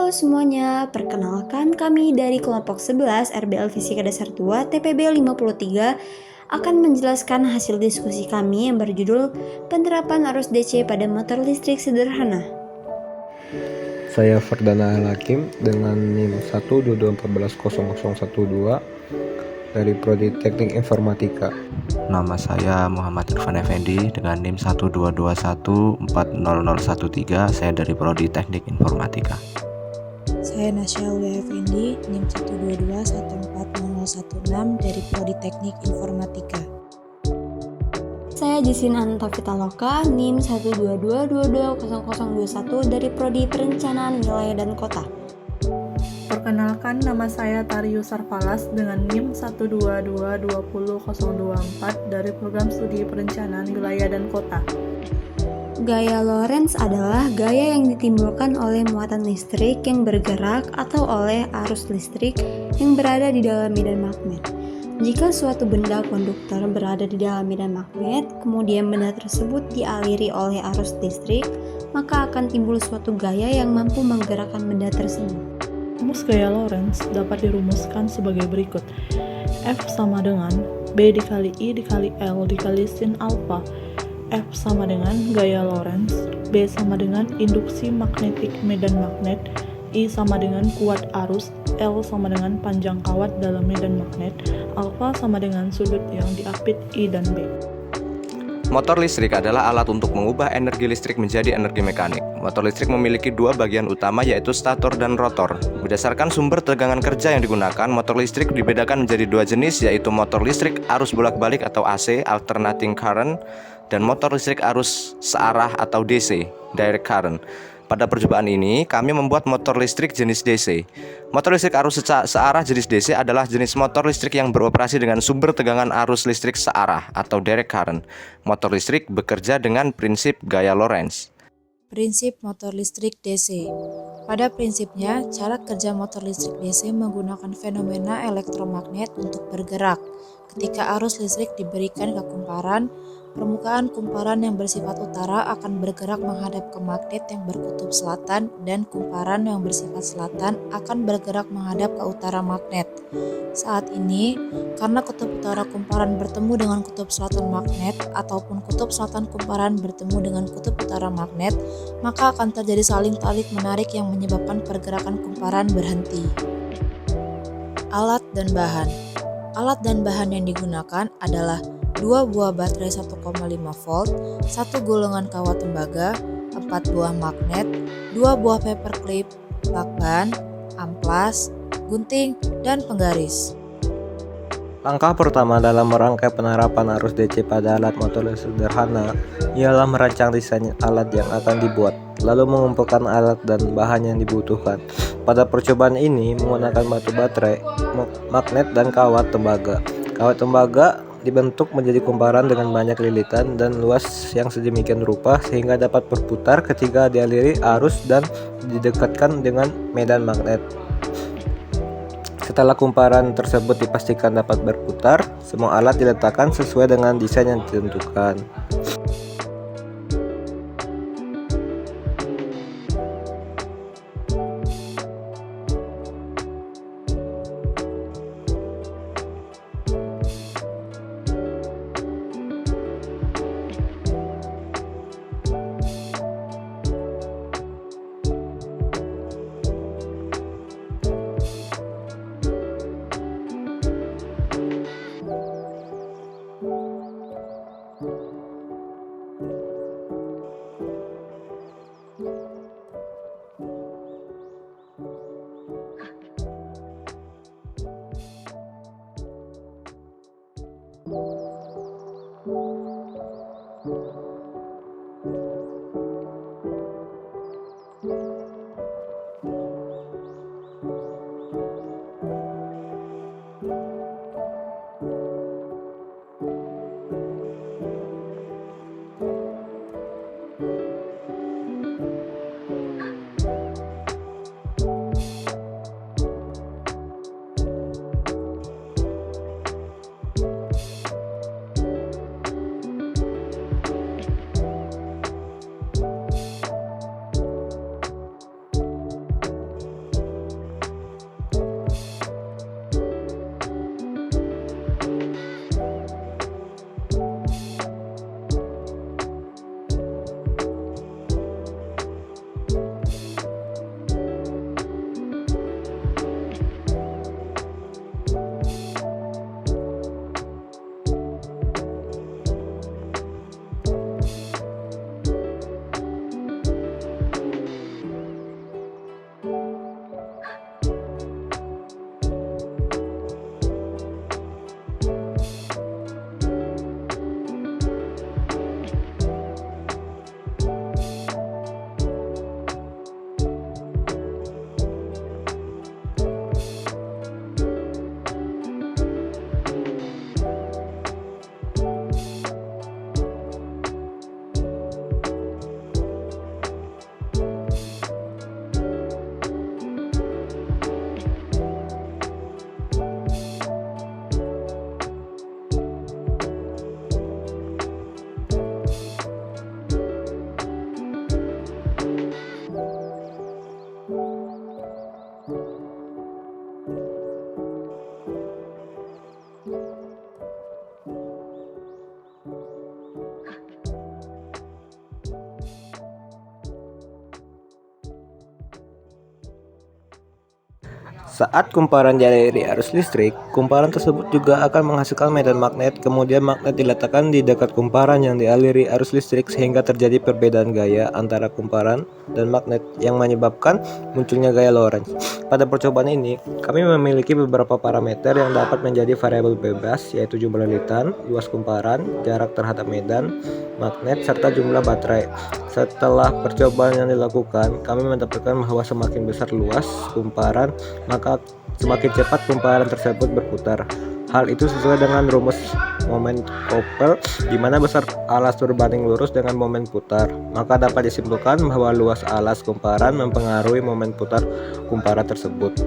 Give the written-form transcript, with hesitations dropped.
Halo semuanya, perkenalkan kami dari kelompok 11 RBL Fisika Dasar 2 TPB 53 akan menjelaskan hasil diskusi kami yang berjudul Penerapan Arus DC pada Motor Listrik Sederhana. Saya Ferdana Hakim dengan NIM 122140012 dari Prodi Teknik Informatika. Nama saya Muhammad Irfan Effendi dengan NIM 122140013. Saya dari Prodi Teknik Informatika. Saya Nasya Aulia Effendi, NIM 122140016 dari Prodi Teknik Informatika. Saya Jisin Anta Pitaloka, NIM 122220021 dari Prodi Perencanaan Wilayah dan Kota. Perkenalkan, nama saya Tarius Sarfalas dengan NIM 1222024 dari Program Studi Perencanaan Wilayah dan Kota. Gaya Lorentz adalah gaya yang ditimbulkan oleh muatan listrik yang bergerak atau oleh arus listrik yang berada di dalam medan magnet. Jika suatu benda konduktor berada di dalam medan magnet, kemudian benda tersebut dialiri oleh arus listrik, maka akan timbul suatu gaya yang mampu menggerakkan benda tersebut. Rumus gaya Lorentz dapat dirumuskan sebagai berikut. F sama dengan B dikali I dikali L dikali sin alfa. F sama dengan gaya Lorentz, B sama dengan induksi magnetik medan magnet, I sama dengan kuat arus, L sama dengan panjang kawat dalam medan magnet, alfa sama dengan sudut yang diapit I dan B. Motor listrik adalah alat untuk mengubah energi listrik menjadi energi mekanik. Motor listrik memiliki dua bagian utama, yaitu stator dan rotor. Berdasarkan sumber tegangan kerja yang digunakan, motor listrik dibedakan menjadi dua jenis, yaitu motor listrik arus bolak-balik atau AC (alternating current) dan motor listrik arus searah atau DC (direct current). Pada percobaan ini, kami membuat motor listrik jenis DC. Motor listrik arus searah jenis DC adalah jenis motor listrik yang beroperasi dengan sumber tegangan arus listrik searah atau direct current. Motor listrik bekerja dengan prinsip gaya Lorentz. Prinsip motor listrik DC. Pada prinsipnya, cara kerja motor listrik DC menggunakan fenomena elektromagnet untuk bergerak. Ketika arus listrik diberikan ke kumparan, permukaan kumparan yang bersifat utara akan bergerak menghadap ke magnet yang berkutub selatan dan kumparan yang bersifat selatan akan bergerak menghadap ke utara magnet. Saat ini, karena kutub utara kumparan bertemu dengan kutub selatan magnet ataupun kutub selatan kumparan bertemu dengan kutub utara magnet, maka akan terjadi saling tarik-menarik yang menyebabkan pergerakan kumparan berhenti. Alat dan bahan. Alat dan bahan yang digunakan adalah 2 buah baterai 1,5 volt, 1 gulungan kawat tembaga, 4 buah magnet, 2 buah paperclip, lakban, amplas, gunting, dan penggaris. Langkah pertama dalam merangkai penerapan arus DC pada alat motor listrik sederhana ialah merancang desain alat yang akan dibuat, lalu mengumpulkan alat dan bahan yang dibutuhkan. Pada percobaan ini menggunakan batu baterai, magnet, dan kawat tembaga. Kawat tembaga dibentuk menjadi kumparan dengan banyak lilitan dan luas yang sedemikian rupa sehingga dapat berputar ketika dialiri arus dan didekatkan dengan medan magnet. Setelah kumparan tersebut dipastikan dapat berputar, semua alat diletakkan sesuai dengan desain yang ditentukan. Saat kumparan dialiri arus listrik, kumparan tersebut juga akan menghasilkan medan magnet, kemudian magnet diletakkan di dekat kumparan yang dialiri arus listrik sehingga terjadi perbedaan gaya antara kumparan dan magnet yang menyebabkan munculnya gaya Lorentz. Pada percobaan ini, kami memiliki beberapa parameter yang dapat menjadi variabel bebas, yaitu jumlah litan, luas kumparan, jarak terhadap medan magnet, serta jumlah baterai. Setelah percobaan yang dilakukan, kami mendapatkan bahwa semakin besar luas kumparan, maka semakin cepat kumparan tersebut berputar. Hal itu sesuai dengan rumus momen Koppel, di mana besar alas berbanding lurus dengan momen putar. Maka dapat disimpulkan bahwa luas alas kumparan mempengaruhi momen putar kumparan tersebut.